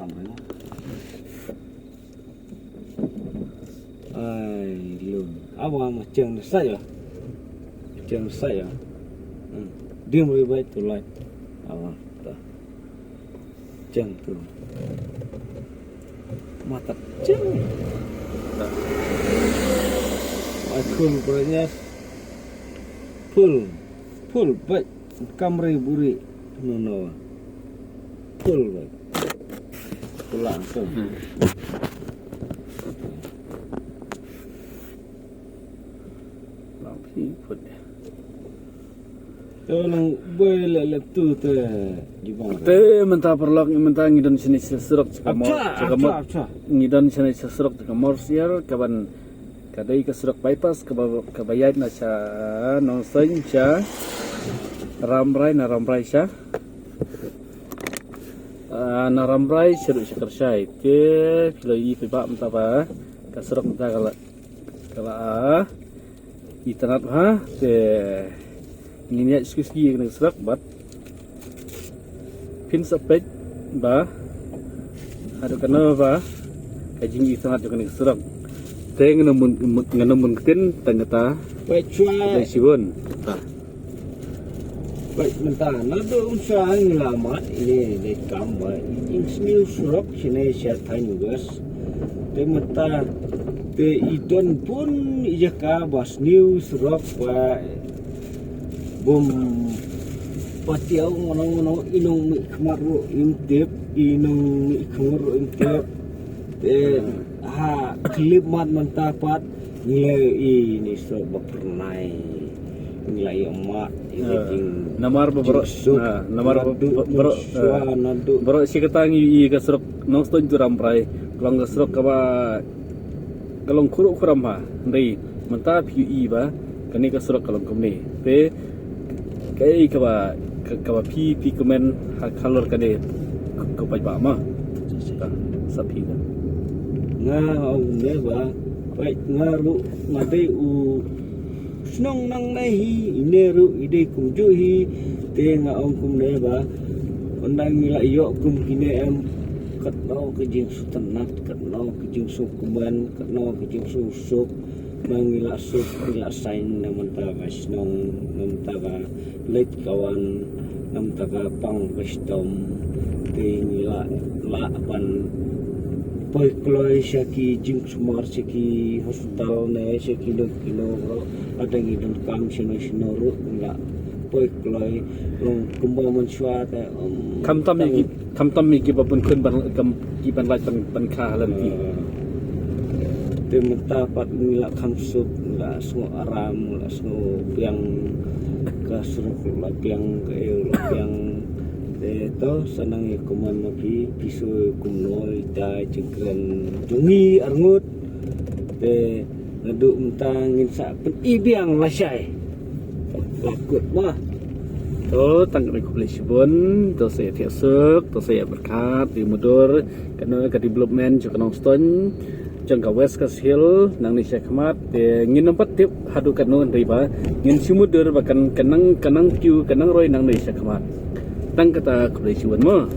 kamera. Ai lun. Awa macam saya. Macam saya. Dia lebih baik tu light. Awa dah. Macam tu. Mata ceng. Full brightness. Full baik. Kamera buri. No. Full baik. Langsung. Lampi pun. Tolong boleh letu tu gimana? Te mentah perlak mentah ngidon sini seserok Apa? ngidon sini seserok ke Morsial kaban kadai ke serok bypass ke bayat na sa nonsen sa ramrai sya na ramrai seru syakar syai ke piloi pipa mentah ba ke serok mentah kala itanat ha te ini ya skuski kena serak bat pin sepet ba ada kena ba kajing isangat kena serak teng nganamun ken tangata Baik cuai. dari sibun Baik mentah. Nado usaha lama ini dekam baik. Ini surok sini syaitan gas. Te mentah. Te idon pun ijaka bas new surok baik. Bum patiau ngono inung mi kemaru intip inung mi kemaru intip klip mat mendapat nilai ini sebab pernai nilai emak namar bro si ketangi i kasrok nongstoi tu ramprai kalau kasrok kaba kalau kuruk kuram ha ndai mentap i ba kani kasrok kalau kumni pe kai kaba pi komen kalor kane ko pai ba ma sapi ka ông nghe ba vậy ngaru ngade u snong nang nai ineru ide kum ju hi te nga ông kum ne ba ondang mila yo kum kine em kat no ke jing su tanat kat no ke jing su kuman kat no ke jing su suk mangila suk mila sain namun taga snong namun taga leit kawan namun taga pang bestom te mila la pan Poi kloi syaki jing sumar syaki hospital ne syaki kilo ada ngidon kam sino ru enggak poi kloi long kumba mensua te kam tam mi babun kun ban kiban lai ban kha lan ti te menta pat mila kam sup la semua aram la semua piang kasruk la piang piang Itu senang kuman mapi pisu kumnoi ta cengkren jungi arngut te ngeduk mentang insa pen ibiang lasai lakut mah to tang regulasi bun to saya tiasuk to saya berkat di mudur kana ka development juga nongston jangka west kasil nang ni syakmat ngin empat tip hadu kanu riba ngin simudur bahkan kenang piu kenang roy nang ni syakmat tang kata kulai siwan mo